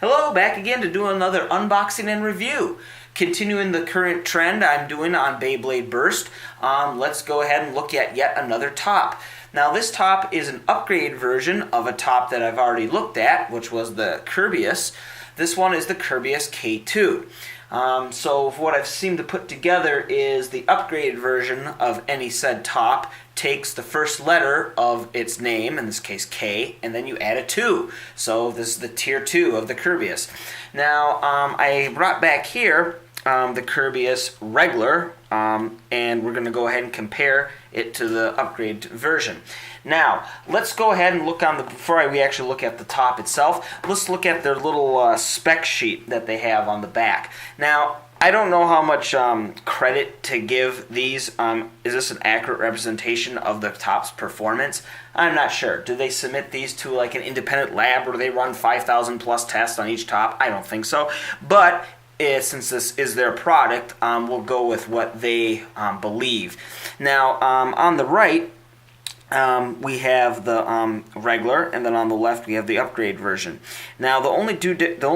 Hello, back again to do another unboxing and review. Continuing the current trend I'm doing on Beyblade Burst, let's go ahead and look at yet another top. Now this top is an upgraded version of a top that I've already looked at, which was the Kerbeus. This one is the Kerbeus K2. So what I've seemed to put together is the upgraded version of any said top takes the first letter of its name, in this case K, and then you add a 2. So this is the tier 2 of the Kerbeus. Now I brought back here the Kerbeus regular, and we're going to go ahead and compare it to the upgraded version. Now, let's go ahead and look on the, before we actually look at the top itself, let's look at their little spec sheet that they have on the back. Now, I don't know how much credit to give these. Is this an accurate representation of the top's performance? I'm not sure. Do they submit these to like an independent lab where they run 5,000 plus tests on each top? I don't think so. But since this is their product, we'll go with what they believe. Now, on the right, we have the regular, and then on the left we have the upgrade version. Now, the only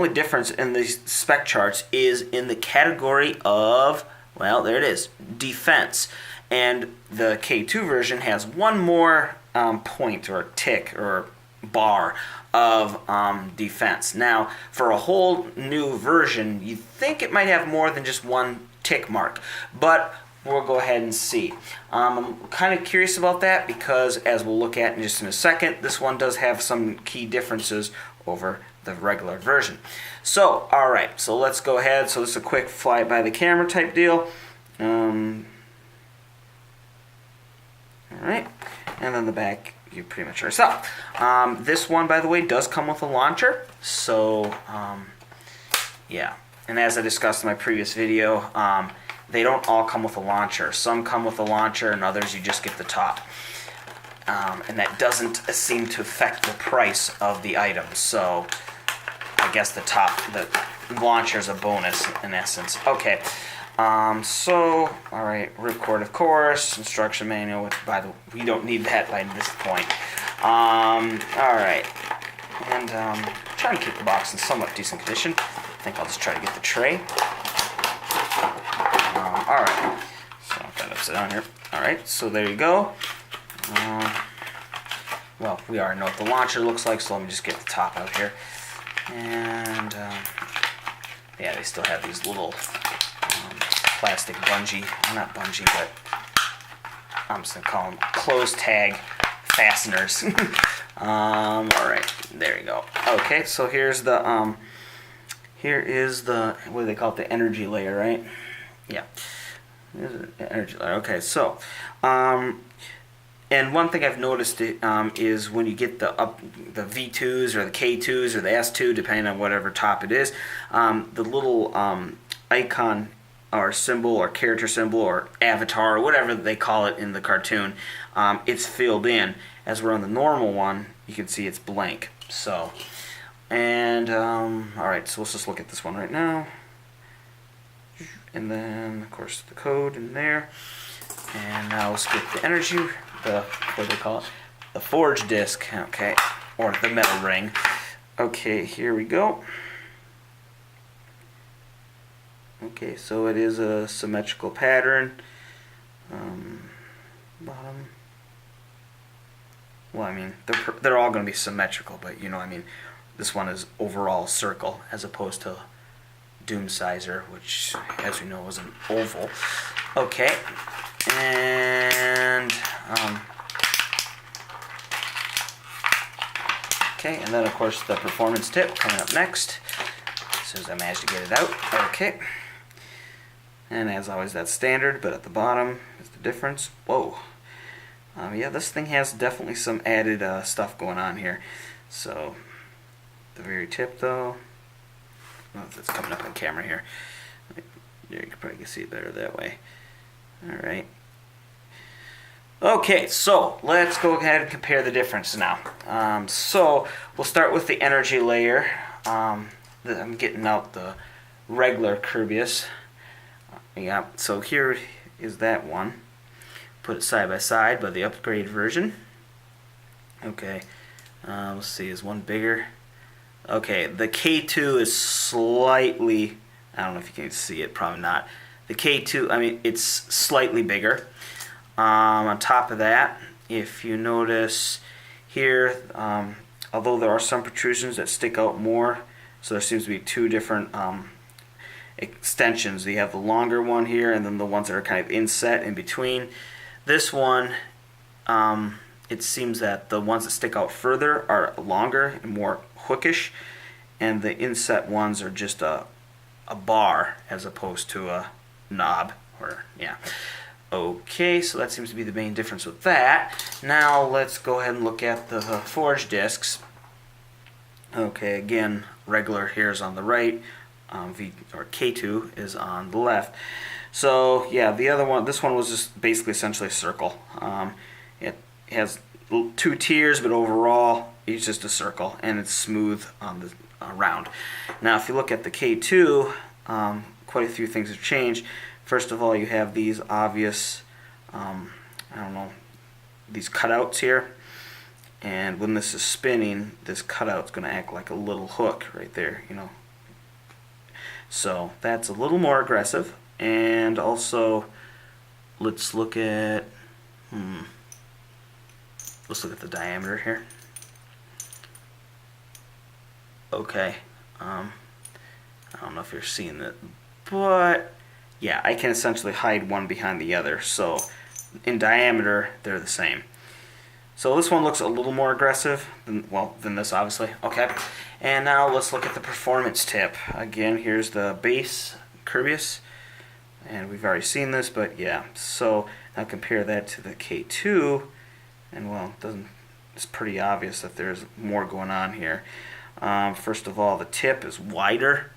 difference in these spec charts is in the category of, well, there it is, defense. And the K2 version has one more point or tick or bar of defense. Now, for a whole new version, you think it might have more than just one tick mark, but we'll go ahead and see. I'm kind of curious about that because, as we'll look at in just in a second, this one does have some key differences over the regular version. So, alright, so let's go ahead. So this is a quick fly by the camera type deal. Alright, and then the back, you pretty much yourself. This one, by the way, does come with a launcher. So, yeah. And as I discussed in my previous video, they don't all come with a launcher. Some come with a launcher, and others you just get the top. And that doesn't seem to affect the price of the item. So, I guess the launcher is a bonus in essence. Okay. So, alright, ripcord, of course, instruction manual, which, by the way, we don't need that by this point. Alright, and trying to keep the box in somewhat decent condition. I think I'll just try to get the tray. Alright, so I've got it upside down here. Alright, so there you go. Well, we already know what the launcher looks like, so let me just get the top out here. And, yeah, they still have these little plastic bungee, not bungee, but I'm just going to call them close tag fasteners. Alright, there you go. Okay, so here's the, here is the, what do they call it, the energy layer, right? Yeah, energy layer. Okay, so, and one thing I've noticed is when you get the V2s or the K2s or the S2, depending on whatever top it is, the little icon or symbol or character symbol or avatar or whatever they call it in the cartoon, it's filled in. As we're on the normal one, you can see it's blank. So, and alright, so let's just look at this one right now. And then, of course, the code in there. And now let's get the energy, what do they call it? The forge disc, okay, or the metal ring. Okay, here we go. Okay, so it is a symmetrical pattern. Bottom. Well, I mean, they're all going to be symmetrical, but you know, I mean, this one is overall circle as opposed to Doom Sizer, which, as we know, was an oval. Okay, and okay, and then of course the performance tip coming up next. As soon as I manage to get it out. Okay. And as always, that's standard, but at the bottom is the difference. Whoa. Yeah, this thing has definitely some added stuff going on here. So, the very tip, though. Well, it's coming up on camera here. You can probably see it better that way. Alright. Okay, so let's go ahead and compare the difference now. So, we'll start with the energy layer. I'm getting out the regular Kerbeus. Yeah, so here is that one. Put it side by side by the upgrade version. Okay, let's see, is one bigger? Okay, the K2 is slightly, I don't know if you can see it, probably not. The K2, I mean, it's slightly bigger. On top of that, if you notice here, although there are some protrusions that stick out more, so there seems to be two different extensions. You have the longer one here, and then the ones that are kind of inset in between. This one, it seems that the ones that stick out further are longer and more hookish, and the inset ones are just a bar as opposed to a knob. Or yeah. Okay, so that seems to be the main difference with that. Now let's go ahead and look at the forged discs. Okay, again, regular here is on the right, K2 is on the left. So yeah, the other one, this one was just basically essentially a circle. It has two tiers, but overall it's just a circle, and it's smooth on the round. Now if you look at the K2, quite a few things have changed. First of all, you have these obvious, these cutouts here. And when this is spinning, this cutout's going to act like a little hook right there, you know. So that's a little more aggressive. And also, let's look at, the diameter here. Okay, I don't know if you're seeing that, but yeah, I can essentially hide one behind the other. So in diameter, they're the same. So this one looks a little more aggressive than this, obviously. Okay, and now let's look at the performance tip. Again, here's the base Kerbeus, and we've already seen this, but yeah. So now compare that to the K2, and well, it's pretty obvious that there's more going on here. First of all, the tip is wider.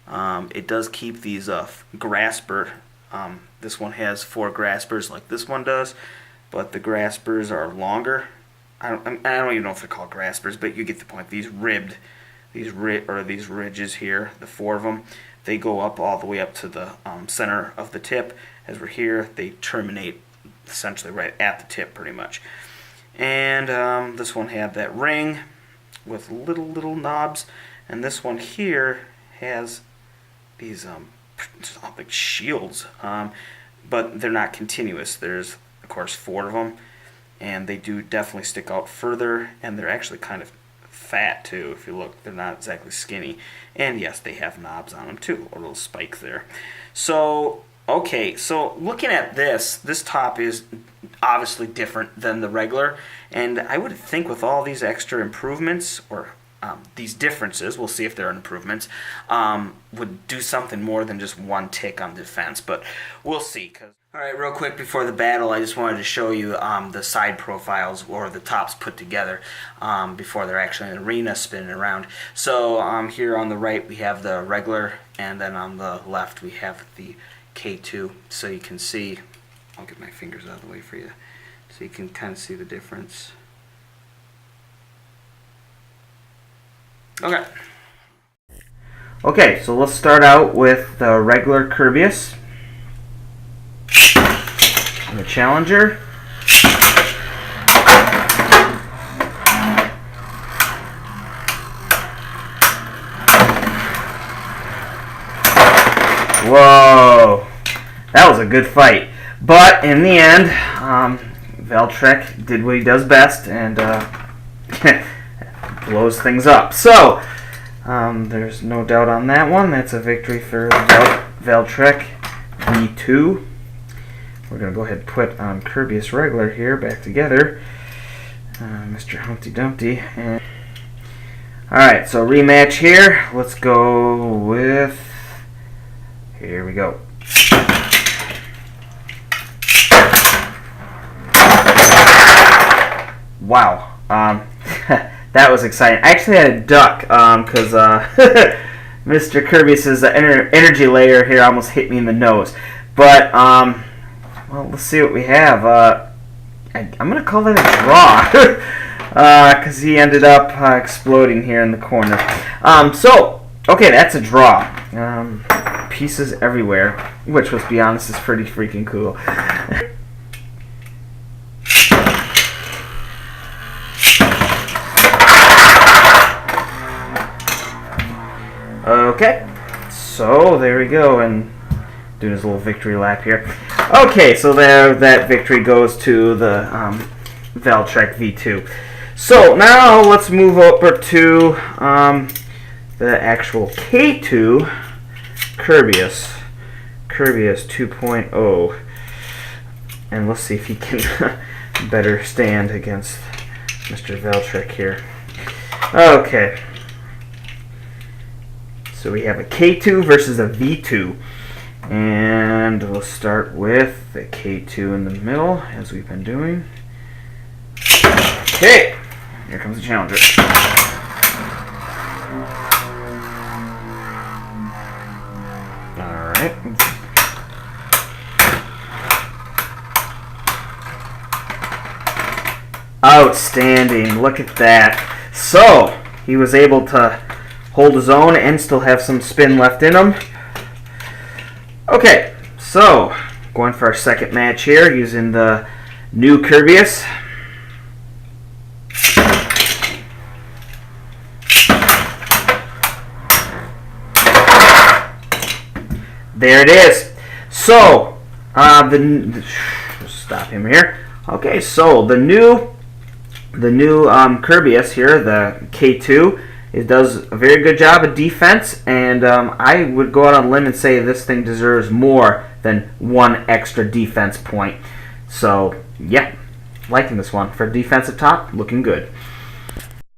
It does keep these grasper. This one has 4 graspers like this one does, but the graspers are longer. I don't even know if they're called graspers, but you get the point. These ridges here, the 4 of them, they go up all the way up to the center of the tip. As we're here, they terminate essentially right at the tip, pretty much. And this one had that ring with little knobs, and this one here has these like shields, but they're not continuous. There's of course 4 of them, and they do definitely stick out further, and they're actually kind of fat too. If you look, they're not exactly skinny, and yes, they have knobs on them too, or little spikes there. So okay, so looking at this top is obviously different than the regular, and I would think with all these extra improvements, or these differences, we'll see if there are improvements, would do something more than just one tick on defense, but we'll see. Alright, real quick before the battle, I just wanted to show you the side profiles, or the tops put together before they're actually in the arena spinning around. So here on the right we have the regular, and then on the left we have the K2. So you can see, I'll get my fingers out of the way for you, so you can kind of see the difference. Okay, so let's start out with the regular Kerbeus and the Challenger. Whoa, that was a good fight. But in the end, Valtrek did what he does best, and blows things up. So there's no doubt on that one. That's a victory for Valtrek V2. We're going to go ahead and put Kerbeus regular here back together. Mr. Humpty Dumpty. Alright, so rematch here. Let's go with... Here we go. Wow. That was exciting. I actually had a duck because Mr. Kerbeus' energy layer here almost hit me in the nose. But, well, let's see what we have. I'm going to call that a draw because he ended up exploding here in the corner. So, okay, that's a draw. Pieces everywhere, which, let's be honest, is pretty freaking cool. Okay, so there we go, and doing his little victory lap here. Okay, so there, that victory goes to the Valtrek V2. So now let's move over to the actual K2 Kerbeus 2.0, and let's see if he can better stand against Mr. Valtrek here. Okay. So we have a K2 versus a V2. And we'll start with the K2 in the middle, as we've been doing. Okay. Here comes the challenger. Alright. Outstanding. Look at that. So, he was able to hold his own and still have some spin left in him. Okay, so going for our second match here using the new Kerbeus. There it is. So, stop him here. Okay, so the new Kerbeus here, the K2, it does a very good job of defense, and I would go out on a limb and say this thing deserves more than one extra defense point. So, yeah, liking this one. For defensive top, looking good.